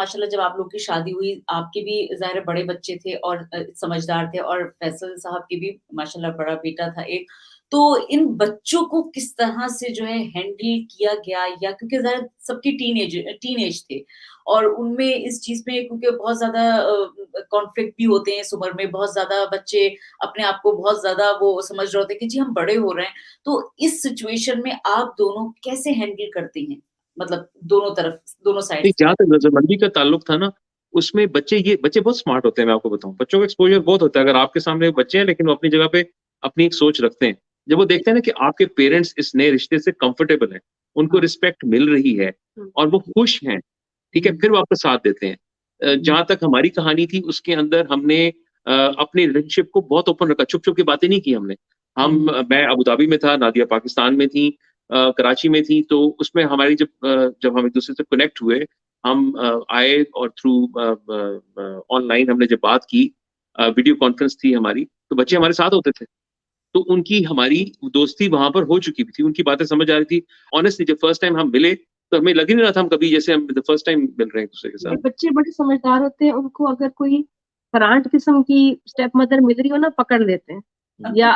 माशाल्लाह जब आप लोग की शादी हुई, आपके भी ज़ाहिर है बड़े बच्चे थे और समझदार थे और फैसल साहब के भी माशाल्लाह बड़ा बेटा था एक। तो इन बच्चों को किस तरह से जो है हैंडल किया गया या क्योंकि ज़ाहिर सबकी टीनेज थे और उनमें इस चीज़ में क्योंकि बहुत ज़्यादा कॉन्फ्लिक्ट भी होते हैं इस उम्र में, बहुत ज़्यादा बच्चे अपने आप को बहुत ज़्यादा वो समझ रहे होते हैं कि जी हम बड़े हो रहे हैं। तो इस सिचुएशन में आप दोनों कैसे हैंडल करते हैं? मतलब दोनों तरफ, दोनों साइड नहीं, से? जहाँ तक रज़ामंदी का ताल्लुक था ना, उसमें बच्चे बहुत स्मार्ट होते हैं, मैं आपको बताऊँ। बच्चों का एक्सपोज़र बहुत होता है, अगर आपके सामने बच्चे हैं लेकिन वो अपनी जगह पे अपनी एक सोच रखते हैं। जब वो देखते हैं ना कि आपके पेरेंट्स इस नए रिश्ते से कंफर्टेबल हैं, उनको हाँ। रिस्पेक्ट मिल रही है हुँ, और वो खुश हैं, ठीक है? हुँ, फिर वो आपका साथ देते हैं। हुँ, जहाँ तक हमारी कहानी थी उसके अंदर हमने अपनी रिलेशनशिप को बहुत ओपन रखा, छुप-छुप के बातें नहीं की हमने। हुँ, मैं अबू धाबी में था, नादिया पाकिस्तान में थी, कराची में थी, तो उसमें हमारी जब हम एक-दूसरे से कनेक्ट हुए, हम आए और थ्रू ऑनलाइन हमने जब बात की, वीडियो कॉन्फ्रेंस थी हमारी, तो बच्चे हमारे साथ होते थे। तो उनकी हमारी दोस्ती वहाँ पर हो चुकी भी थी, उनकी बातें समझ आ रही थी। ऑनेस्टली जब फर्स्ट टाइम हम मिले, तो हमें लग ही नहीं रहा था हम कभी जैसे हम द फर्स्ट टाइम मिल रहे हैं एक-दूसरे के ये साथ। बच्चे बड़े समझदार होते हैं, उनको अगर कोई फरांट किस्म की स्टेप मदर मिल रही हो ना, पकड़ लेते हैं। या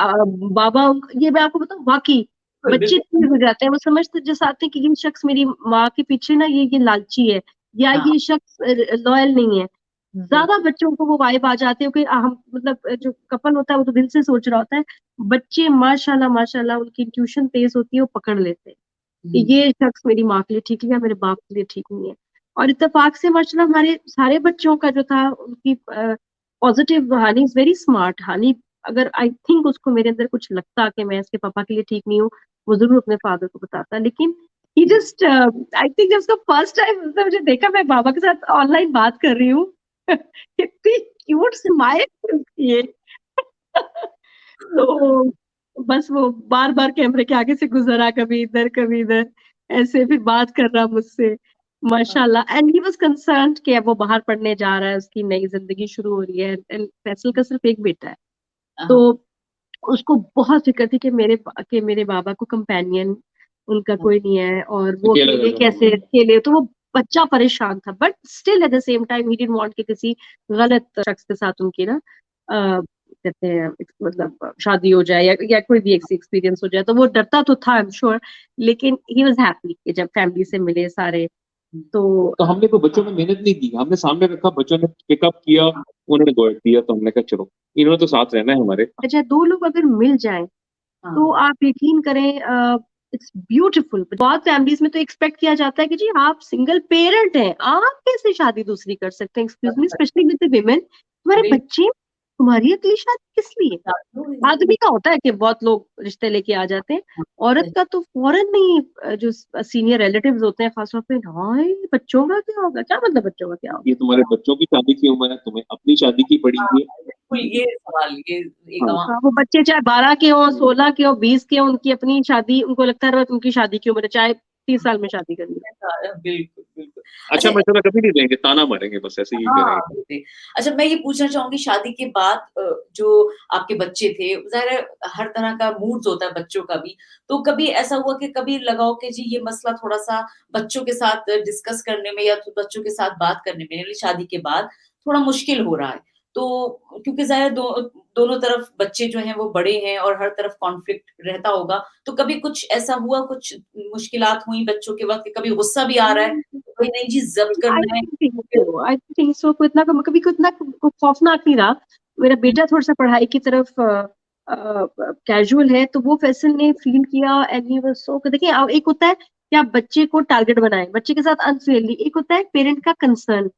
बाबा ये मैं आपको बताऊँ वाक़ई बच्चे बिल्कुल, तेज़ हो जाते हैं, वो समझते जैसे आते हैं कि ये शख्स मेरी माँ के पीछे ना ये लालची है या हाँ, ये शख्स लॉयल नहीं है। बिल्कुल, ज़्यादा बच्चों को वो वाइब आ जाती है कि हम मतलब जो कपल होता है वो तो दिल से सोच रहा होता है। बच्चे माशाल्लाह माशाल्लाह उनकी इंट्यूशन तेज़ होती है, वो पकड़ लेते हैं। कि हुँ, ये शख्स मेरी माँ के लिए ठीक है या मेरे बाप के लिए ठीक नहीं है। और इत्तेफ़ाक से माशाल्लाह हमारे सारे बच्चों का जो था उनकी पॉज़िटिव हानि इज़ वेरी स्मार्ट। हानि अगर आई थिंक उसको मेरे अंदर कुछ लगता कि मैं इसके पापा के लिए ठीक नहीं हूँ, वो ज़रूर अपने फ़ादर को बताता। लेकिन ही जस्ट आई थिंक जब उसका फर्स्ट टाइम उसने मुझे देखा मैं बाबा के साथ ऑनलाइन बात कर रही हूँ, इतनी क्यूट स्माइल थी उसकी एक। तो बस वो बार-बार कैमरे के आगे से गुज़रा, कभी इधर, ऐसे फिर बात कर रहा मुझसे, हाँ, माशाल्लाह एंड ही वाज़ कंसर्न्ड कि अब वो बाहर पढ़ने जा रहा है, उसकी नई ज़िंदगी शुरू हो रही है एंड फैसल का सिर्फ़ एक बेटा है। हाँ, तो उसको बहुत फ़िक्र थी कि मेरे बाबा को कंपेनियन उनका हाँ, कोई नहीं है और वो अकेला अकेले लगा कैसे हुआ। अकेले तो वो बच्चा परेशान था but still at the same time he didn't want कि किसी गलत शख्स के साथ उनकी ना कहते हैं मतलब शादी हो जाए या कोई भी एक्सपीरियंस हो जाए तो वो डरता तो था आई एम श्योर लेकिन ही वाज़ हैप्पी कि जब फैमिली से मिले सारे हुँ, तो तो हमने कोई बच्चों में मेहनत नहीं की, हमने सामने रखा, बच्चों ने पिकअप किया, उन्होंने गो दिया, तो हमने कहा चलो, इन्होंने तो साथ रहना है हमारे। अच्छा 2 लोग अगर मिल जाएँ तो हाँ, आप यकीन करें इट्स ब्यूटीफुल बहुत फैमिलीज में तो एक्सपेक्ट किया जाता है कि जी आप सिंगल पेरेंट हैं आप कैसे शादी दूसरी कर सकते हैं excuse me specially with the women तुम्हारे बिल्कुल, बच्चे तुम्हारी अगली शादी किस लिए आदमी का होता है कि बहुत लोग रिश्ते लेके आ जाते हैं औरत का तो फौरन नहीं जो सीनियर रिलेटिव्स होते हैं खासतौर पे हाय बच्चों का क्या होगा क्या मतलब बच्चों का क्या होगा ये तुम्हारे बच्चों की शादी की उम्र है, तुम्हें अपनी शादी की पड़ी हाँ, हुई है। बिल्कुल ये सवाल ये एक हाँ, आम हाँ, वो बच्चे चाहे 12 के हों 16 के हों 20 के हों उनकी अपनी शादी उनको लगता है उनकी शादी की उम्र है चाहे 30 साल में शादी करनी है बिल्कुल, बिल्कुल। अच्छा अच्छा मशवरा कभी नहीं देंगे, ताना मारेंगे बस ऐसे ही हाँ, करेंगे। बिल्कुल। अच्छा मैं ये पूछना चाहूँगी शादी के बाद जो आपके बच्चे थे, ज़ाहिर है हर तरह का मूड्स होता है बच्चों का भी, तो कभी ऐसा हुआ कि कभी लगा हो कि जी ये मसला थोड़ा-सा बच्चों के साथ डिस्कस करने में या तो बच्चों के साथ बात करने में यानी शादी के बाद थोड़ा मुश्किल हो रहा है। तो क्योंकि ज़ाहिर दोनों तरफ बच्चे जो हैं वो बड़े हैं और हर तरफ कॉन्फ्लिक्ट रहता होगा, तो कभी कुछ ऐसा हुआ, कुछ मुश्किलात हुई बच्चों के वक़्त कभी गुस्सा भी आ रहा है, कोई नई चीज़ ज़ब्त करना है आई थिंक सो को इतना कभी को इतना खौफनाक नहीं रहा मेरा बेटा थोड़ा सा पढ़ाई की तरफ कैजुअल है तो वो फैसल ने फील किया एंड ही वाज सो देखिए एक होता है कि आप बच्चे को टारगेट बनाएं बच्चे के साथ अनफेयरली एक होता है पेरेंट का कंसर्न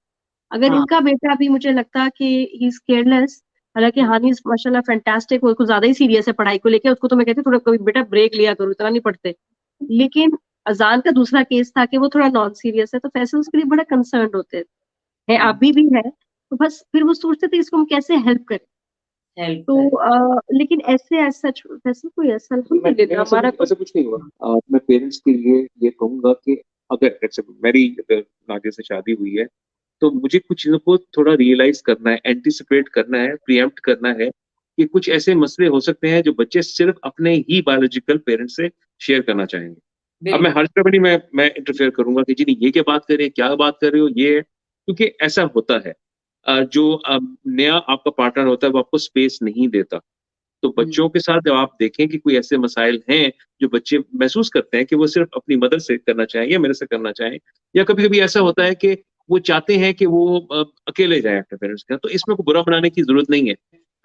अगर हाँ, इनका बेटा भी मुझे लगता है कि ही इज केयरलेस हालांकि हुँ, हानि माशाल्लाह फैंटास्टिक वो कुछ ज्यादा ही सीरियस है पढ़ाई को लेके उसको तो मैं कहती हूँ थोड़ा कभी बेटा ब्रेक लिया करो इतना नहीं पढ़ते लेकिन अजान का दूसरा केस था कि वो थोड़ा नॉन सीरियस है तो फैसल उसके लिए बड़ा कंसर्न होते हैं हुँ, अभी भी है तो बस फिर वो सोचते थे इसको हम कैसे हेल्प करें हेल्प तो करें। लेकिन ऐसे एज सच वैसे कोई ऐसा अल्हम्दुलिल्लाह हमारा ऐसा कुछ नहीं हुआ। मैं पेरेंट्स के लिए ये कहूँगा कि अगर जैसे मेरी अगर नादिया से शादी हुई है, तो मुझे कुछ चीज़ों को थोड़ा रियलाइज़ करना है, एंटीसिपेट करना है, प्रीएम्प्ट करना है कि कुछ ऐसे मसले हो सकते हैं जो बच्चे सिर्फ़ अपने ही बायोलॉजिकल पेरेंट्स से शेयर करना चाहेंगे। अब मैं बिल्कुल, हर तरफ नहीं मैं इंटरफेयर करूँगा कि जी नहीं ये क्या बात कर रहे हैं, क्या बात कर रहे हो, ये है। क्योंकि ऐसा होता है जो नया आपका पार्टनर होता है वो आपको स्पेस नहीं देता। तो बच्चों के साथ जब आप देखें कि कोई ऐसे मसाइल हैं जो बच्चे महसूस करते हैं कि वो सिर्फ अपनी मदर से करना चाहें या मेरे से करना चाहें, या कभी-कभी ऐसा होता है कि वो चाहते हैं कि वो अकेले जाएँ अपने पेरेंट्स के साथ, तो इसमें कोई बुरा बनाने की ज़रूरत नहीं है।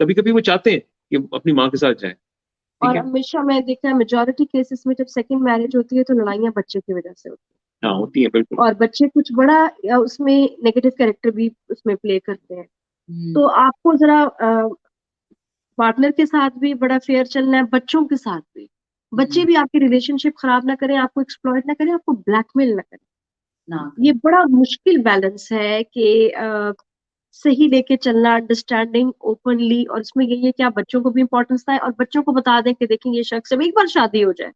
कभी-कभी वो चाहते हैं कि वो अपनी माँ के साथ जाएँ, ठीक और है? हमेशा मैं देखा है मेजॉरिटी केसेस में जब सेकंड मैरिज होती है तो लड़ाइयाँ बच्चे की वजह से होती हाँ, होती है है बिल्कुल। और बच्चे कुछ बड़ा उसमें नेगेटिव कैरेक्टर भी उसमें प्ले करते हैं। हुँ, तो आपको ज़रा पार्टनर के साथ भी बड़ा फेयर चलना है, बच्चों के साथ भी। बच्चे हुँ, भी आपकी रिलेशनशिप खराब ना करें, आपको एक्सप्लॉइट ना करें, आपको ब्लैकमेल ना करें। ना ये करें। बड़ा मुश्किल बैलेंस है कि सही लेके चलना, अंडरस्टैंडिंग ओपनली, और इसमें यही है कि आप बच्चों को भी इम्पोर्टेंस दें और बच्चों को बता दें कि देखिए ये शख्स, जब एक बार शादी हो जाए,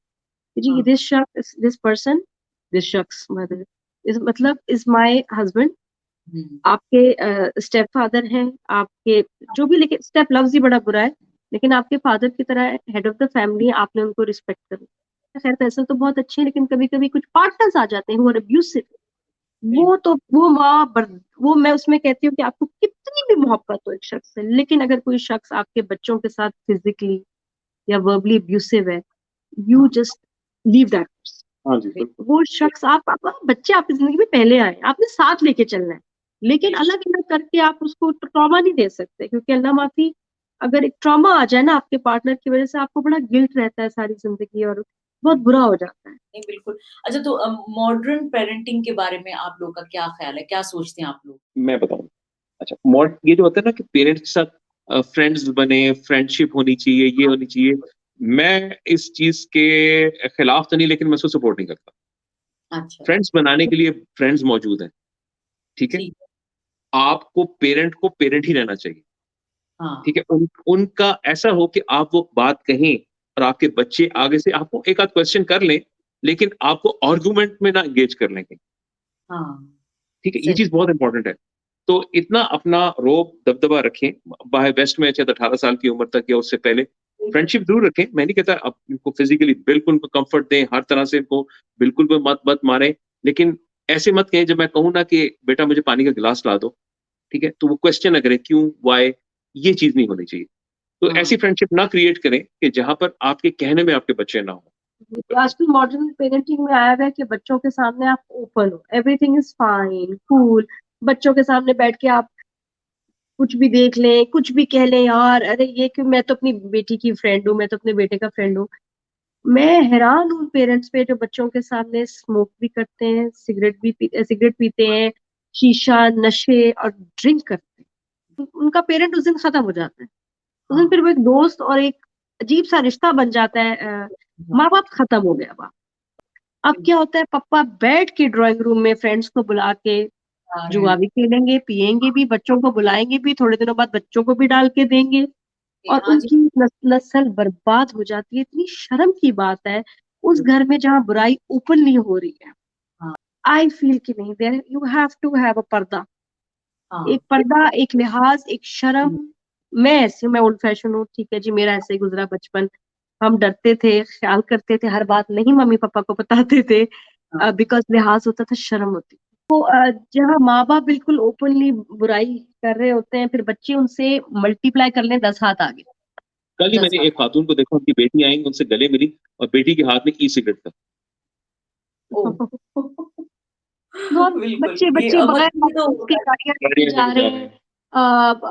जी हाँ, दिस पर्सन, दिस शख्स मतलब इज माय हस्बैंड, हुँ, आपके स्टेप फादर हैं, आपके जो भी, लेकिन स्टेप लफ्ज़ ही बड़ा बुरा है, लेकिन आपके फादर की तरह हेड ऑफ द फैमिली, आपने उनको रिस्पेक्ट करना है। खैर पैसे तो बहुत अच्छे हैं, लेकिन कभी-कभी कुछ पार्टनर्स आ जाते हैं हू आर अब्यूसिव, बिल्कुल, वो तो वो माँ बर वो मैं उसमें कहती हूँ कि आपको कितनी भी मोहब्बत हो एक शख्स से, लेकिन अगर कोई शख्स आपके बच्चों के साथ फिज़िकली या वर्बली अब्यूसिव है, यू हाँ, जस्ट लीव दैट पर्सन। हाँ जी, बिल बिल्कुल। वो शख्स आप बच्चे आपकी ज़िंदगी में पहले आए, आपने साथ लेके चलना है। लेकिन अलग-अलग करके आप उसको ट्रॉमा नहीं दे सकते, क्योंकि अल्लाह माफ़ी, अगर एक ट्रॉमा आ जाए ना आपके पार्टनर की वज़ह से, आपको बड़ा गिल्ट रहता है सारी ज़िंदगी और बहुत बुरा हो जाता है। नहीं, बिल्कुल। अच्छा, तो मॉडर्न पेरेंटिंग के बारे में आप लोग का क्या ख़्याल है? क्या सोचते हैं आप लोग? मैं बताऊँ। अच्छा, मॉड ये जो होता है ना कि पेरेंट्स के साथ फ्रेंड्स बने, फ्रेंडशिप होनी चाहिए, ये होनी चाहिए। मैं इस चीज़ के खिलाफ तो नहीं, लेकिन मैं उसको सपोर्ट नहीं करता। अच्छा, फ्रेंड्स बनाने के लिए फ्रेंड्स मौजूद हैं, ठीक है? ठीक है। आपको पेरेंट को पेरेंट ही रहना चाहिए, हाँ, ठीक है? उनका ऐसा हो कि आप वो बात कहें और आपके बच्चे आगे से आपको एक आध क्वेश्चन कर लें, लेकिन आपको आर्गुमेंट में ना एंगेज कर लें कहीं, हाँ, ठीक है? ये सही। चीज़ बहुत इम्पोर्टेंट है। तो इतना अपना रोब दबदबा रखें, बाय वेस्ट में शायद 18 साल की उम्र तक या उससे पहले फ्रेंडशिप ज़रूर रखें। मैं नहीं कहता आप इनको फिज़िकली बिल्कुल उनको कम्फर्ट दें, हर तरह से इनको बिल्कुल भी मत मत मारें, लेकिन ऐसे मत कहें जब मैं कहूँ ना कि बेटा मुझे पानी का गिलास ला दो, ठीक है? तो वो क्वेश्चन ना करें क्यों, व्हाय, ये चीज़ नहीं होनी चाहिए। तो हाँ, ऐसी फ्रेंडशिप ना क्रिएट करें कि जहाँ पर आपके कहने में आपके बच्चे ना हों। आजकल मॉडर्न पेरेंटिंग में आया हुआ है कि बच्चों के सामने आप ओपन हो, एवरीथिंग इज़ फाइन, कूल। बच्चों के सामने बैठ के आप कुछ भी देख लें, कुछ भी कह लें, यार अरे ये क्यों, मैं तो अपनी बेटी की फ्रेंड हूँ, मैं तो अपने बेटे का फ्रेंड हूँ। मैं हैरान हूँ पेरेंट्स पे जो बच्चों के सामने स्मोक भी करते हैं, सिगरेट पीते हैं, शीशा, नशे और ड्रिंक करते हैं। उनका पेरेंट उस दिन खत्म हो जाता है। उस दिन हाँ, फिर वो एक दोस्त और एक अजीब-सा रिश्ता बन जाता है, हाँ, माँ-बाप खत्म हो गया वहाँ। अब बिल्कुल। क्या होता है, पापा बैठ के ड्राइंग रूम में फ्रेंड्स को बुला के हाँ, जुआ भी खेलेंगे, पिएँगे भी, बच्चों को बुलाएँगे भी, थोड़े दिनों बाद बच्चों को भी डाल के देंगे और हाँ जी, उनकी नस्ल बर्बाद हो जाती है। इतनी शर्म की बात है, उस घर में जहाँ बुराई ओपनली हो रही है। हाँ, आई फील कि नहीं, there you have to have a पर्दा। हाँ, एक पर्दा, एक लिहाज़, एक शर्म। मैं ऐसी हूँ, मैं ओल्ड फैशन हूँ, ठीक है जी, मेरा ऐसे ही गुज़रा बचपन। हम डरते थे, ख़्याल करते थे, हर बात नहीं मम्मी-पापा को बताते थे, हाँ। बिकॉज़ लिहाज़ होता था, शर्म होती। तो जहाँ माँ-बाप बिल्कुल ओपनली बुराई कर रहे होते हैं, फिर बच्चे उनसे मल्टीप्लाई कर लें 10 हाथ आगे। कल ही 10 मैंने साल। एक खातून को देखा, उनकी बेटी आई, उनसे गले मिली और बेटी के हाथ में ई-सिगरेट था। ओह! और बिल्कुल, ये बच्चे बगैर मतलब ये तो लाइसेंस के होता है। गाड़ियाँ लेके गाड़ियाँ जा लेके रहे जा रहे हैं। हैं।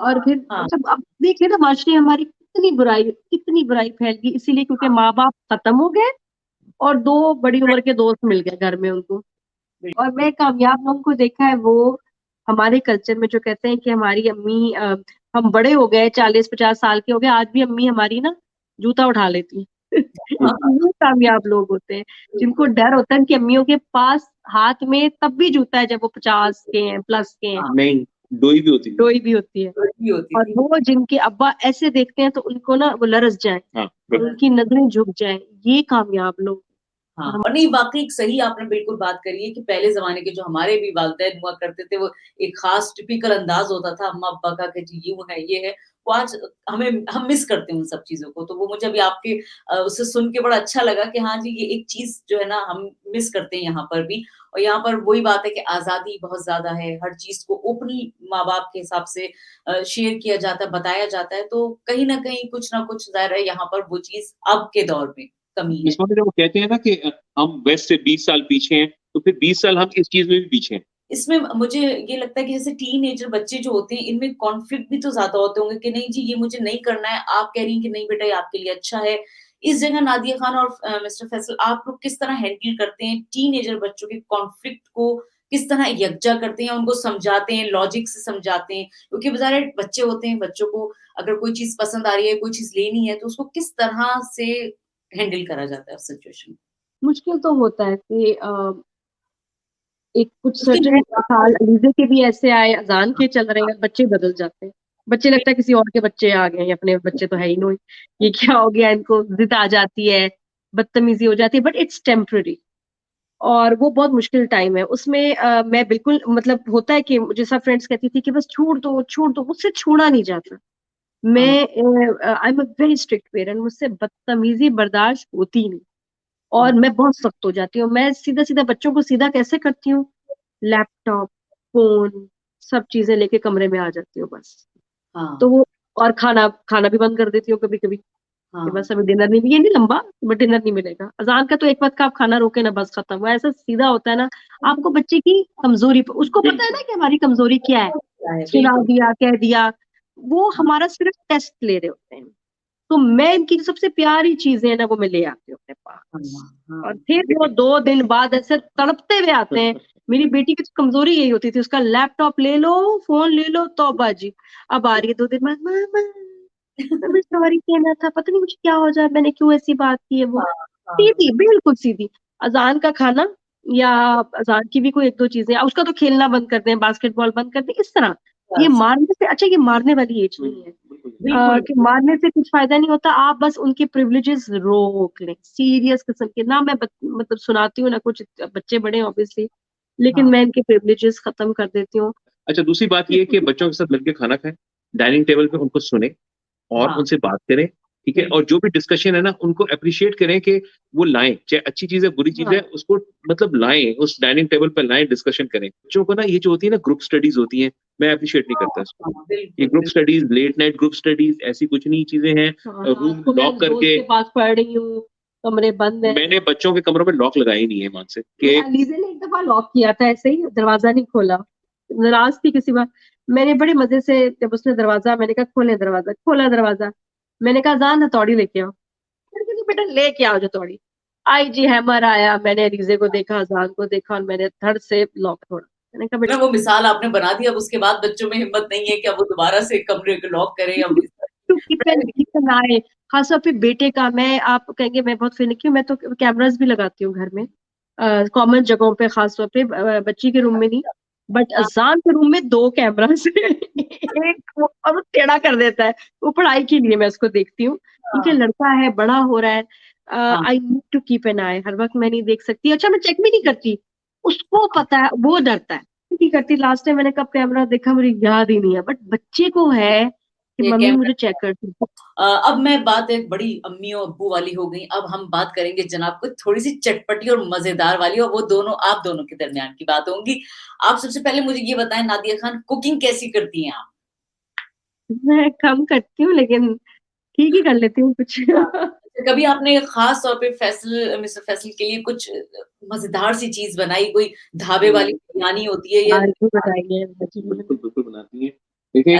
और फिर हाँ, मतलब अब देखिए ना, माशरे में हमारी कितनी बुराई फैल गई, इसीलिए क्योंकि हाँ, माँ-बाप खत्म हो गए और 2 बड़ी उम्र के दोस्त मिल गए घर में उनको। और बिल्कुल। मैं कामयाब लोगों को देखा है, वो हमारे कल्चर में जो कहते हैं कि हमारी अम्मी, हम बड़े हो गए, 40-50 साल के हो गए, आज भी अम्मी हमारी ना जूता उठा लेती हैं। वो कामयाब लोग होते हैं, जिनको बिल्कुल, डर होता है कि अम्मियों के पास हाथ में तब भी जूता है जब वो 50 के हैं, प्लस के हैं, हाँ, नहीं, डोई भी होती थी। डोई भी होती है। भी होती और थी। वो जिनके अब्बा ऐसे देखते हैं तो उनको ना वो लरज़ जाएँ हाँ, और बिल्कुल। उनकी नज़रें झुक जाएँ, ये कामयाब लोग। हाँ, और हम और नहीं, वाक़ई एक सही आपने बिल्कुल बात करी है कि पहले ज़माने के जो हमारे भी वालिदैन हुआ करते थे, वो एक ख़ास टिपिकल अंदाज़ होता था अम्मा-अब्बा का कि जी यूँ है, ये है। को आज हम मिस करते हैं उन सब चीज़ों को। तो वो मुझे अभी आपके उससे सुन के बड़ा अच्छा लगा कि हाँ जी, ये एक चीज़ जो है ना हम मिस करते हैं यहाँ पर भी। और यहाँ पर वही बात है कि आज़ादी बहुत ज़्यादा है, हर चीज़ को ओपनली माँ-बाप के हिसाब से शेयर किया जाता है, बताया जाता है, तो कहीं न कहीं कुछ न कुछ ज़ाहिर है यहाँ पर वो चीज़ अब के दौर में कमी है। इस वक़्त जब वो कहते हैं ना कि हम वेस्ट से 20 साल पीछे हैं, तो फिर 20 साल हम इस चीज़ में भी पीछे हैं। इसमें मुझे ये लगता है कि जैसे टीनेजर बच्चे जो होते हैं, इनमें कॉन्फ्लिक्ट भी तो ज़्यादा होते होंगे कि नहीं जी, ये मुझे नहीं करना है, आप कह रही हैं कि नहीं बेटा ये आपके लिए अच्छा है। इस जगह नादिया खान और मिस्टर फैसल आप लोग किस तरह हैंडल करते हैं टीनेजर बच्चों के कॉन्फ्लिक्ट को किस तरह यकजा करते हैं, उनको समझाते हैं, लॉजिक से समझाते हैं? क्योंकि बेचारे बच्चे होते हैं, बच्चों को अगर कोई चीज़ पसंद आ रही है, कोई चीज़ लेनी है, तो उसको किस तरह से हैंडल करा जाता है उस सिचुएशन में? मुश्किल तो होता है कि एक कुछ उसकी सर्टेन साल अलीज़े के भी ऐसे आए, अज़ान के चल रहे हैं, बच्चे बदल जाते हैं। बच्चे लगता है किसी और के बच्चे आ गए हैं, अपने बच्चे तो है ही नहीं। ये क्या हो गया इनको, ज़िद आ जाती है, बदतमीज़ी हो जाती है, बट इट्स टेम्परेरी और वो बहुत मुश्किल टाइम है। उसमें मैं बिल्कुल मतलब होता है कि मुझे सब फ्रेंड्स कहती थी कि बस छोड़ दो, मुझसे छोड़ा नहीं जाता। हाँ, मैं I am a very strict parent, मुझसे बदतमीज़ी बर्दाश्त होती नहीं और हाँ, मैं बहुत सख्त हो जाती हूँ। मैं सीधा-सीधा बच्चों को सीधा कैसे करती हूँ, लैपटॉप, फ़ोन, सब चीज़ें लेके कमरे में आ जाती हूँ बस। तो हाँ, वो और खाना खाना भी बंद कर देती हूँ कभी-कभी, कि हाँ, बस अभी डिनर नहीं, ये नहीं लंबा, बट डिनर नहीं मिलेगा। अज़ान का तो एक वक़्त का आप खाना रोके ना बस खत्म। वो ऐसा सीधा होता है ना, आपको बच्चे की कमज़ोरी प उसको पता है ना कि हमारी कमज़ोरी क्या है, सुना बिल्कुल। दिया, कह दिया, वो हमारा सिर्फ़ टेस्ट ले रहे होते हैं। तो मैं इनकी जो सबसे प्यारी चीज़ें हैं ना, वो मैं ले आती हूँ अपने हाँ, पास और हाँ, फिर वो 2 दिन बाद ऐसे तड़पते हुए आते हैं। मेरी बेटी की तो कमज़ोरी यही होती थी, उसका लैपटॉप ले लो, फ़ोन ले लो, तौबा जी। अब आ रही है 2 दिन बाद, मामा हमें सॉरी कहना था, पता नहीं मुझे क्या हो जाए, मैंने क्यों ऐसी बात की है वो। हाँ, हाँ, सीधी, बिल्कुल सीधी। अज़ान का खाना या अज़ान की भी कोई 1-2 चीज़ें, उसका तो खेलना बंद कर दें, बास्केटबॉल बंद कर दें, इस तरह। ये बस, मारने से अच्छा, ये मारने वाली एज नहीं है। बिल्कुल, कि मारने से कुछ फ़ायदा नहीं होता, आप बस उनके प्रिविलेजेस रोक लें, सीरियस किस्म के। ना मैं मतलब सुनाती हूँ, ना कुछ, बच्चे बड़े हैं ऑब्वियसली, लेकिन हाँ, मैं इनके प्रिविलेजेस खत्म कर देती हूँ। अच्छा, दूसरी बात ये है कि बच्चों के साथ मिलके खाना खाएँ, डाइनिंग टेबल पे उनको सुनें और हाँ, उनसे बात करें, ठीक है? बिल्कुल, और जो भी डिस्कशन है ना, उनको एप्रिशिएट करें कि वो लाएँ, चाहे अच्छी चीज़ है, बुरी चीज़ हाँ, है, उसको मतलब लाएँ, उस डाइनिंग टेबल पे लाएँ, डिस्कशन करें। बच्चों को ना ये जो होती है ना ग्रुप स्टडीज़ होती हैं, मैं एप्रिशिएट नहीं हाँ, करता इसको। हाँ, ये बिल्कुल, ग्रुप बिल्कुल, studies, late night group studies ऐसी कुछ नहीं चीज़ें हैं, हाँ, रात रूम को मैं लॉक दोस्त करके के पास पढ़ रही हूँ, कमरे बंद हैं। मैंने बच्चों के कमरों में लॉक लगाए ही नहीं है ईमान से कि अलीज़ा ने एक दफ़ा लॉक किया था ऐसे ही, दरवाज़ा नहीं खोला। नाराज़ थी किसी बात। मैंने बड़े मज़े से, जब उसने दरवाज़ा, मैंने कहा खोलें दरवाज़ा, खोला दरवाज़ा। मैंने कहा अज़ान हथौड़ी लेके आओ। मैंने कहा बेटा लेके आओ जो हथौड़ी। आई जी हैमर आया, मैंने अलीज़े को देखा, अज़ान को देखा और मैंने धड़ से लॉक तोड़ा। मैंने कहा ना बेटा वो मिसाल आपने बना दी, अब उसके बाद बच्चों में हिम्मत नहीं है कि अब वो दोबारा से कमरे को लॉक करें अब इस टू कीप एन आई, खास तौर पे बेटे का। मैं, आप कहेंगे मैं बहुत फिनिकी हूँ, मैं तो कैमरास भी लगाती हूँ घर में, कॉमन जगहों पे, खास तौर पे बच्ची के रूम में नहीं, बट हाँ, अजान के रूम में 2 कैमरास हैं। एक और वो टेढ़ा कर देता है, वो पढ़ाई के लिए मैं उसको देखती हूँ, क्योंकि हाँ, लड़का है, बड़ा हो रहा है। हाँ, I need to keep an eye, हर वक्त मैं नहीं देख सकती। अच्छा मैं चेक भी नहीं करती, उसको पता है, वो डरता है, नहीं करती। लास्ट टाइम मैंने कब कैमरा देखा मुझे याद ही नहीं है, बट बच्चे को है कि ये मम्मी कैमरा मुझे चेक करती है। अब मैं बात एक बड़ी अम्मी और अब्बू वाली हो गई, अब हम बात करेंगे जनाब कुछ थोड़ी-सी चटपटी और मज़ेदार वाली और वो दोनों आप दोनों के दरमियान की बात होंगी। आप सबसे पहले मुझे ये बताएँ नादिया खान कुकिंग कैसी करती हैं आप? मैं कम करती हूँ लेकिन ठीक ही कर लेती हूँ कुछ। हाँ, अच्छा कभी आपने ख़ास तौर पे मिस्टर फैसल के लिए कुछ मज़ेदार सी चीज़ बनाई, कोई ढाबे वाली हुँ। बिरयानी होती है या आज भी बताइए बिल्कुल, बिल्कुल बनाती हैं। देखिए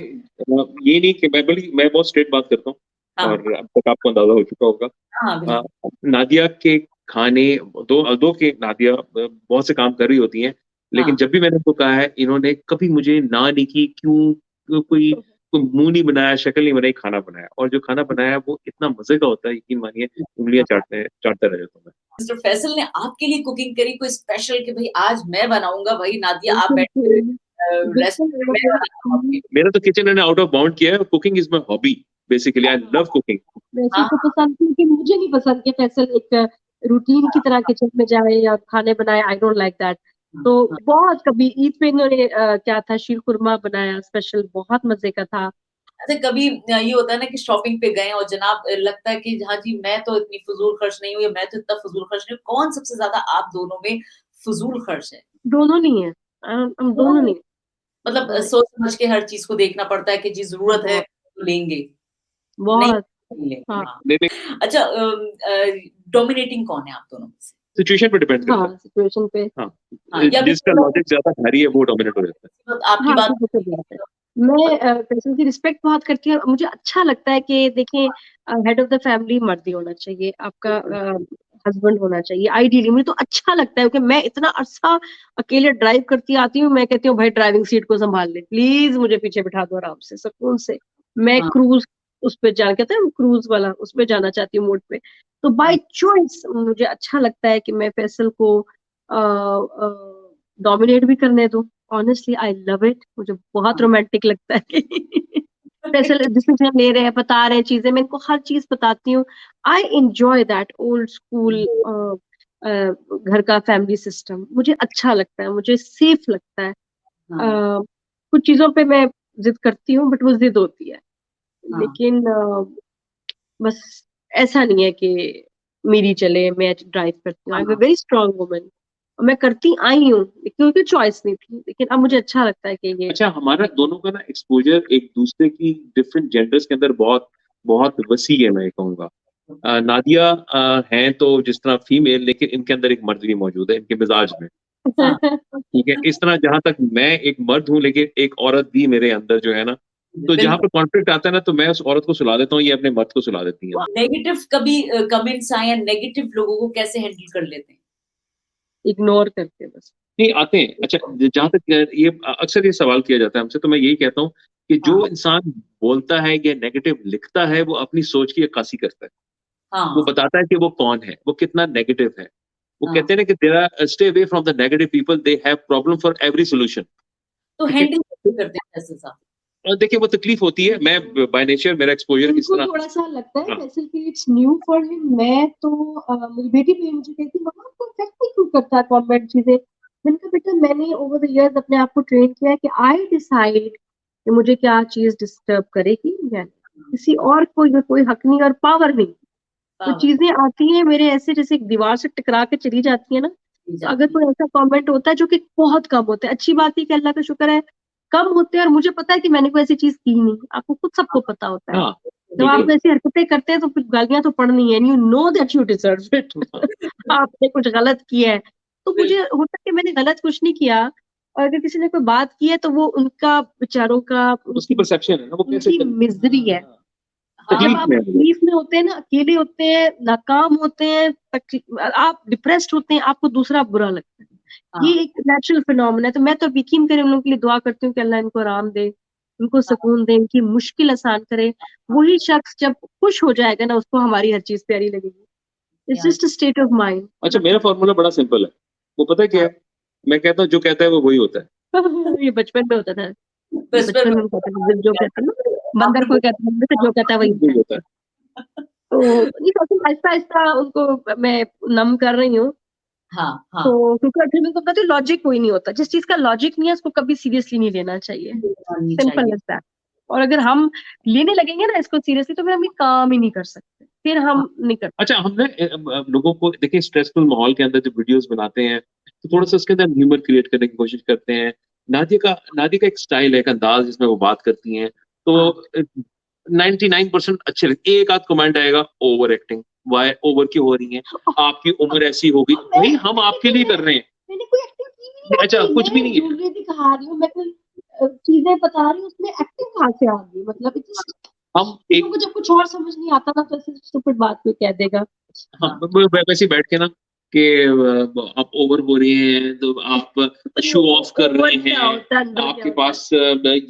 ये नहीं कि मैं बहुत स्ट्रेट बात करता हूँ हाँ, और अब तक आपको अंदाज़ा हो चुका होगा। हाँ, अ, बिल्कुल। नादिया के खाने 2 के नादिया बहुत से काम कर रही होती हैं, लेकिन हाँ, जब भी मैंने उनको कहा है, इन्होंने कभी मुझे ना नहीं की, क्यों कोई मुँह नहीं बनाया, शक्ल नहीं बनाई, खाना बनाया और जो खाना बनाया है वो इतना मज़े का होता है, यकीन मानिए उँगलियाँ चाटता रह जाता हूँ मैं। मिस्टर फैसल ने आपके लिए कुकिंग करी कोई स्पेशल कि भई आज मैं बनाऊँगा भई नादिया आप बिल्कुल, बैठिए बिल्कुल रेसिपी मैं बनाता हूँ आपके लिए। मेरा तो किचन मैंने आउट ऑफ बाउंड किया है, cooking is my hobby basically I love cooking. वैसे हाँ, तो पसंद थी, लेकिन मुझे नहीं पसंद कि फैसल एक रूटीन की तरह किचन में जाए या खाने बनाए, आई डोंट लाइक दैट। हाँ, तो हाँ, बहुत कभी ईद पे इन्होंने क्या था, शीर कुरमा बनाया स्पेशल, बहुत मज़े का था। अच्छा कभी ये होता है ना कि शॉपिंग पे गए और जनाब लगता है कि हाँ जी मैं तो इतनी फजूल खर्च नहीं हूँ या मैं तो इतना फजूल खर्च नहीं हूँ, कौन सबसे ज्यादा आप दोनों में फजूल खर्च है? दोनों नहीं है, हम दोनों नहीं। मतलब नहीं, सोच समझ के हर चीज को देखना पड़ता है कि जी जरूरत है बहुत तो लेंगे, नहीं बहुत। नहीं लेंगे, हाँ हाँ। नहीं, अच्छा डोमिनेटिंग कौन है आप दोनों में से? सिचुएशन पे डिपेंड करता हाँ, सिचुएशन पे। है। हाँ, हाँ, या फिर जिसका लॉजिक ज्यादा भारी है वो डोमिनेट हो जाता है। आपकी हाँ, बात वो तो बात है। मैं पेशेंट की रिस्पेक्ट बहुत करती हूँ और मुझे अच्छा लगता है कि देखें हेड ऑफ द फैमिली मर्द ही होना चाहिए, आपका हस्बैंड होना चाहिए आइडियली। मुझे तो अच्छा लगता है कि मैं इतना अरसा अकेले ड्राइव करती आती हूँ, मैं कहती हूँ भाई ड्राइविंग सीट को संभाल ले प्लीज, मुझे पीछे बिठा दो आराम से सुकून से। मैं हाँ, क्रूज उस पे जा कहते हैं क्रूज वाला उस पे जाना चाहती हूँ मोड पे। तो बाय हाँ, चॉइस मुझे अच्छा लगता है कि मैं फैसल को डोमिनेट भी करने दूं। ऑनेस्टली आई लव इट, मुझे बहुत हाँ। रोमांटिक लगता है कि फैसल डिसीजन ले रहे हैं, बता रहे हैं चीजें, मैं इनको हर चीज बताती हूँ। I enjoy that old school घर का फैमिली सिस्टम, मुझे अच्छा लगता है, मुझे सेफ लगता है। हाँ, कुछ चीजों पे मैं जिद करती हूँ बट वो जिद होती है, हाँ, लेकिन बस ऐसा नहीं है कि मेरी चले मैं ड्राइव करती हूँ। आई एम अ हाँ। वेरी स्ट्रांग वुमन, मैं करती आई हूँ क्योंकि चॉइस नहीं थी, लेकिन अब मुझे अच्छा लगता है कि ये अच्छा, हमारा दोनों का ना एक्सपोजर एक दूसरे की डिफरेंट जेंडर्स के अंदर बहुत बहुत वसी है, मैं ये कहूँगा। नादिया हैं तो जिस तरह फीमेल, लेकिन इनके अंदर एक मर्द भी मौजूद है इनके मिजाज में। हाँ, ठीक है, इस तरह जहां तक मैं एक मर्द हूँ लेकिन एक औरत भी मेरे अंदर जो है ना, तो जहां बिल्कुल। पे कॉन्फ्लिक्ट आता है ना, तो मैं उस औरत को सुला देता हूँ, ये अपने मर्द को सुला देती है। नेगेटिव कभी कमेंट्स आए या नेगेटिव लोगों को कैसे हैंडल कर लेते हैं? इग्नोर करते बस। नहीं आते हैं। अच्छा, जहां तक ये अक्सर ये सवाल किया जाता है हमसे, तो मैं यही कहता हूँ कि जो हाँ, इंसान बोलता है या नेगेटिव लिखता है, वो अपनी सोच की अक्कासी करता है। वो हाँ, बताता है कि वो कौन है, वो कितना नेगेटिव है। वो हाँ। कहते हैं ना कि there stay away from the negative people, they have problem for every solution. तो ठीक है, हैंडल कैसे करते हैं फैसल साहब? और देखिए वो तकलीफ होती है। मैं बाय नेचर मेरा एक्सपोजर इस उनको तरह। थोड़ा सा लगता है हाँ, वैसे कि इट्स न्यू फॉर हिम। मैं तो मेरी बेटी भी मुझे कहती मम्मा आपको इफेक्ट नहीं क्यों करता कॉम्बैट चीजें। मैंने कहा बेटा मैंने ओवर द इयर्स अपने आप को ट्रेन किया है कि आई डिसाइड कि मुझे क्या चीज डिस्टर्ब करेगी या नहीं। किसी और को ये कोई हक नहीं और पावर नहीं। तो पावर चीजें आती हैं मेरे ऐसे जैसे एक दीवार से टकरा के चली जाती है ना। की तो अगर जाती है। कोई ऐसा कमेंट होता है जो कि बहुत कम होता है, अच्छी बात है कि अल्लाह का शुक्र है कम होते हैं और मुझे पता है कि मैंने कोई ऐसी चीज की नहीं, आपको खुद सबको पता होता है। हाँ, जब आप बिल्कुल। ऐसी हरकतें करते हैं तो फिर गालियां तो पड़नी है, you know that you deserve it. आपने कुछ गलत किया है। तो मुझे बिल्कुल। होता है कि मैंने गलत कुछ नहीं किया, और अगर किसी ने कोई बात की है तो वो उनका बेचारों का उसकी परसेप्शन है ना, वो कैसे उनकी मिजरी है। और जब तकलीफ हाँ, आप में है वो लोग। तकलीफ में होते हैं ना, अकेले होते हैं, नाकाम होते हैं, आप डिप्रेस्ड होते हैं, आपको दूसरा बुरा लगता है। ये हाँ, एक नेचुरल फिनोमेना है। तो मैं तो यकीन करें उन लोगों के लिए दुआ करती हूँ कि अल्लाह इनको आराम दे, उनको सुकून दे, इनकी मुश्किल आसान करे। वही शख्स जब खुश हो जाएगा ना, उसको हमारी हर चीज प्यारी लगेगी। इट्स या just a state of mind. अच्छा, मेरा फॉर्मूला बड़ा सिंपल है। वो पता है क्या हाँ, है? मैं कहता हूँ जो कहता है वो वही होता है। ये बचपन में होता था। बचपन बचपन में में कहते थे जो कहते हैं ना, बंदर आपने को कहते हैं तो जो कहता है वही होता वही है। होता है। तो ये काफी आहिस्ता आहिस्ता उनको मैं नम कर रही हूँ। हाँ, हाँ, तो क्योंकि अगर मैं कहती हूँ लॉजिक कोई नहीं होता, जिस चीज का लॉजिक नहीं है उसको कभी सीरियसली नहीं लेना चाहिए। आनी सिंपल चाहिए। As that. और अगर हम लेने लगेंगे ना इसको सीरियसली तो फिर हम ये काम ही नहीं कर सकते, फिर हाँ, हम नहीं कर अच्छा, हमने लोगों को देखिए स्ट्रेसफुल माहौल के अंदर जब वीडियोस बनाते हैं, तो थोड़ा सा उसके अंदर ह्यूमर क्रिएट करने की कोशिश करते हैं। नादिया का एक स्टाइल है, एक अंदाज जिसमें वो बात करती हैं, तो हाँ। 99% अच्छे लगते। एक आध कमेंट आएगा ओवर एक्टिंग, वाई ओवर क्यों हो रही है, आपकी उम्र ऐसी होगी। और भाई हम आपके लिए कर रहे हैं। मैंने कोई एक्टिंग की भी नहीं अच्छा, होती, कुछ भी मैं नहीं है। ज्वेलरी दिखा रही हूँ, मैं कोई चीजें बता रही हूँ, उसमें एक्टिंग कहाँ से आ गई। मतलब इट्स हम किसी एक को जब कुछ और समझ नहीं आता ना तो ऐसे स्टूपिड बात कोई कह देगा। हाँ, वैसे ही बैठ के ना कि आप ओवर हो रहे हैं, तो आप शो ऑफ कर रहे ओवर क्या हैं, होता है, अंदर क्या आपके होता है। पास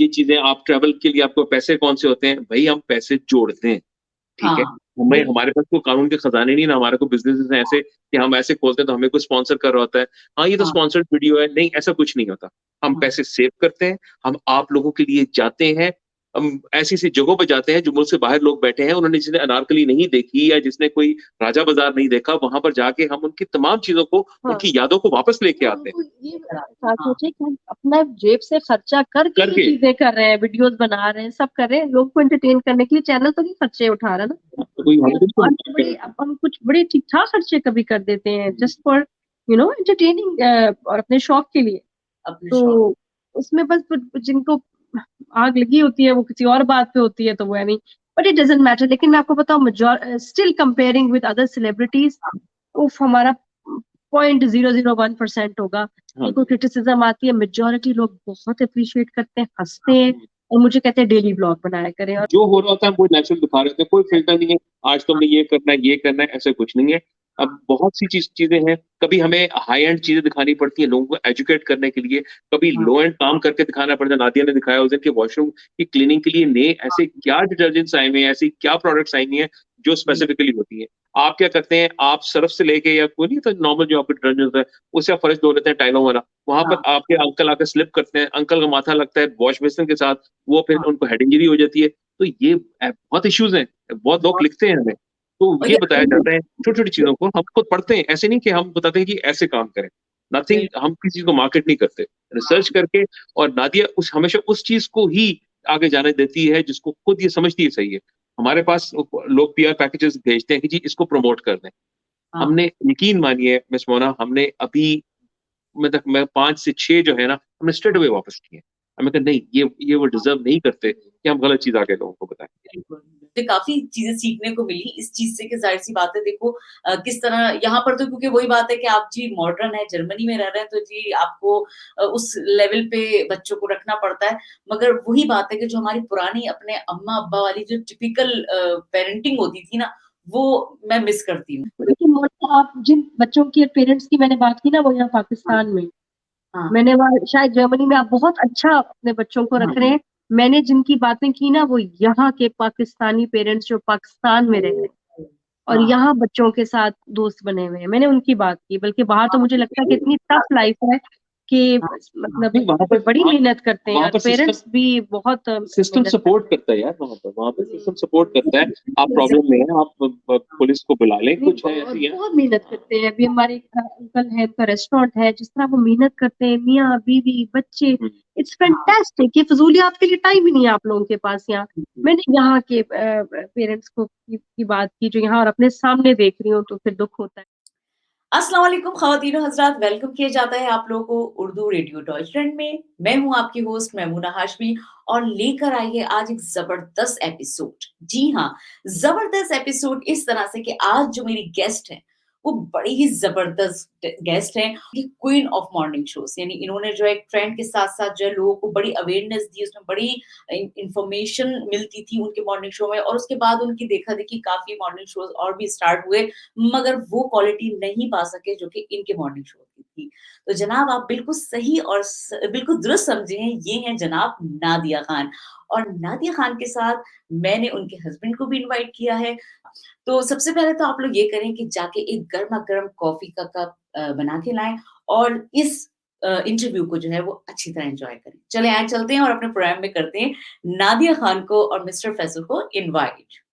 ये चीजें, आप ट्रैवल के लिए आपको पैसे कौन से होते हैं? भाई हम पैसे जोड़ते हैं। ठीक है, हाँ, हमें बिल्कुल। हमारे पास कोई कानून के खजाने नहीं ना, हमारे को बिजनेस हैं ऐसे कि हम ऐसे खोलते हैं तो हमें कोई स्पॉन्सर कर रहा होता है। हाँ, ये तो हाँ, स्पॉन्सर्ड वीडियो है, नहीं ऐसा कुछ नहीं होता। हम हाँ, पैसे सेव करते हैं, हम आप लोगों के लिए जाते हैं, हम ऐसी-ऐसी जगहों पे जाते हैं जो मुल्क से बाहर लोग बैठे हैं, उन्होंने जिसने अनारकली नहीं देखी या जिसने कोई राजा बाज़ार नहीं देखा, वहाँ पर जाके हम उनकी तमाम चीज़ों को, हाँ। उनकी यादों को वापस लेके तो आते हैं। उनको ये हाँ। बात सोचे कि हम अपना जेब से खर्चा करके ये करके। चीजें कर रहे हैं, वीडियोस बना रहे हैं, सब कर रहे हैं, लोग को एंटरटेन करने के लिए। चैनल तो नहीं खर्चे उठा रहा ना। तो कोई और बड़े अब हम कुछ बड़े ठीक-ठाक खर्चे कभी कर देते हैं जस्ट फॉर एंटरटेनिंग और अपने शौक के लिए। अपने तो शौक। उसमें बस जिनको आग लगी होती है वो किसी और बात पे होती है, तो वो है नहीं, बट इट डजंट मैटर। लेकिन मैं आपको बताऊं, still comparing with other celebrities, उफ, हमारा 0.001% होगा। हाँ। उनको क्रिटिसिज्म आती है, मेजॉरिटी लोग बहुत अप्रिशिएट करते हैं, हंसते हैं और मुझे कहते हैं डेली ब्लॉग बनाया करें। और जो हो रहा होता है हम वो नेचुरल दिखा रहे होते हैं, कोई फिल्टर नहीं है, आज तो हमें ये करना है, ऐसा कुछ नहीं है। अब बहुत सी चीजें हैं, कभी हमें हाई एंड चीजें दिखानी पड़ती हैं लोगों को एजुकेट करने के लिए, कभी हाँ। लो एंड काम करके दिखाना पड़ता है। नादिया ने दिखाया उस दिन कि वॉशरूम की क्लीनिंग के लिए नए ऐसे क्या डिटर्जेंट्स आए हुए हैं, ऐसी क्या प्रोडक्ट्स आई हुई हैं जो स्पेसिफिकली होती है। आप क्या करते हैं, आप सर्फ से लेके या कोई नहीं तो नॉर्मल जो आपका डिटर्जेंट होता है उससे आप फर्श धो लेते हैं टाइलों वाला, वहां पर हाँ। आपके अंकल आकर स्लिप करते हैं, अंकल का माथा लगता है वॉश बेसिन के साथ, वो फिर हाँ। उनको हेड इंजरी हो जाती है। तो ये बहुत इश्यूज हैं, बहुत लोग बहुत। लिखते हैं हमें, तो और ये ये बताया जाता है छोटी-छोटी चीज़ों को, हम खुद पढ़ते हैं, ऐसे नहीं कि हम बताते हैं कि ऐसे काम करें। नथिंग, हम किसी चीज़ को मार्केट नहीं करते, रिसर्च करके। और नादिया हमेशा उस चीज़ को ही आगे जाने देती है जिसको खुद ये समझती है सही है। हमारे पास लोग पीआर पैकेजेस भेजते हैं कि जी इसको प्रमोट कर दें। हाँ। हमने, यकीन मानिए मिस मोना, हमने अभी मैं 5 से 6 जो है ना, हमने स्ट्रेट अवे वापस किए। हमने कहा नहीं, ये वो डिज़र्व नहीं करते कि हम गलत चीज़ आगे लोगों को बताएँ। बिल्कुल, मुझे काफ़ी चीज़ें सीखने को मिली इस चीज़ से कि ज़ाहिर-सी बात है देखो किस तरह यहाँ पर तो क्योंकि वही बात है कि आप जी मॉडर्न है, जर्मनी में रह रहे हैं तो जी आपको उस लेवल पे बच्चों को रखना पड़ता है। मगर वही बात है कि जो हमारी पुरानी अपने अम्मा-अब्बा वाली जो टिपिकल पेरेंटिंग होती थी ना, वो मैं मिस करती हूँ। देखिए मोनिका, आप जिन बच्चों की पेरेंट्स की मैंने बात की ना, वो यहाँ पाकिस्तान में, हाँ। मैंने वहाँ शायद जर्मनी में आप बहुत अच्छा अपने बच्चों को रख रहे हैं। मैंने जिनकी बातें की ना, वो यहाँ के पाकिस्तानी पेरेंट्स जो पाकिस्तान में रह रहे हैं और हाँ। यहाँ बच्चों के साथ दोस्त बने हुए हैं, मैंने उनकी बात की। बल्कि बाहर तो मुझे लगता है कि इतनी टफ लाइफ है कि हाँ। मतलब नहीं, वहाँ पर बड़ी मेहनत करते हैं वहाँ और पर पेरेंट्स भी बहुत सिस्टम मेहनत सपोर्ट करते करता है यार, वहाँ पर सिस्टम सपोर्ट करता है। आप हैं। प्रॉब्लम में हैं, आप पुलिस को बुला लें, नहीं, कुछ है और ऐसी है। बहुत मेहनत करते हैं। अभी हमारे अंकल है, उनका रेस्टोरेंट है, जिस तरह वो मेहनत करते हैं, मियाँ बीवी बच्चे, इट्स फैंटास्टिक। ये फजूलियात के लिए टाइम ही नहीं है आप लोगों के पास यहाँ। मैंने यहाँ के पेरेंट्स को की बात की जो यहाँ और अपने सामने देख रही हूँ, तो फिर दुख होता है। अस्सलाम वालेकुम ख़वातीन और हज़रात, वेलकम किया जाता है आप लोगों को उर्दू रेडियो डॉइचलैंड में। मैं हूँ आपकी होस्ट मैमूना हाशमी और लेकर आई है आज एक ज़बरदस्त एपिसोड। जी हाँ, ज़बरदस्त एपिसोड इस तरह से कि आज जो मेरी गेस्ट हैं, वो बड़ी ही ज़बरदस्त गेस्ट हैं। ये क्वीन ऑफ मॉर्निंग शोज़ यानी इन्होंने जो है एक ट्रेंड के साथ-साथ जो है लोगों को बड़ी अवेयरनेस दी, उसमें बड़ी इन्फॉर्मेशन मिलती थी उनके मॉर्निंग शो में और उसके बाद उनकी देखा-देखी काफ़ी मॉर्निंग शोज़ और भी स्टार्ट हुए। मगर वो क्वालिटी नहीं पा सके जो कि इनके मॉर्निंग शो की थी। तो जनाब आप बिल्कुल सही और बिल्कुल दुरुस्त समझे हैं, ये हैं जनाब नादिया खान और नादिया खान के साथ मैंने उनके हस्बैंड को भी इनवाइट किया है। तो सबसे पहले तो आप लोग ये करें कि जाके एक गरमा-गरम कॉफ़ी का कप बना के लाएँ और इस इंटरव्यू को जो है वो अच्छी तरह एन्जॉय करें। चलें आगे चलते हैं और अपने प्रोग्राम में करते हैं नादिया खान को और मिस्टर फैसल को इनवाइट।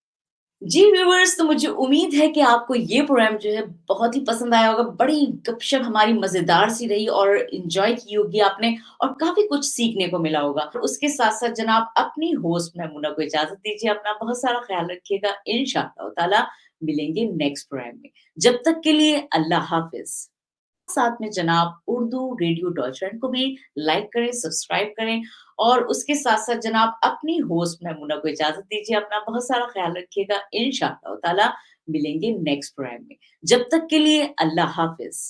जी व्यूअर्स, तो मुझे उम्मीद है कि आपको ये प्रोग्राम जो है बहुत ही पसंद आया होगा। बड़ी गपशप हमारी मज़ेदार सी रही और एन्जॉय की होगी आपने और काफ़ी कुछ सीखने को मिला होगा। उसके साथ-साथ जनाब अपनी होस्ट मैमूना को इजाज़त दीजिए। अपना बहुत सारा ख़्याल रखिएगा। इंशाअल्लाह ताला मिलेंगे नेक्स्ट प्रोग्राम में। जब तक के लिए अल्लाह हाफ़िज़। साथ में जनाब उर्दू रेडियो डॉइचलैंड को भी लाइक करें, सब्सक्राइब करें और उसके साथ-साथ जनाब अपनी होस्ट मैमूना को इजाज़त दीजिए। अपना बहुत सारा ख़्याल रखिएगा। इंशाअल्लाह ताला मिलेंगे नेक्स्ट प्रोग्राम में। जब तक के लिए अल्लाह हाफ़िज़।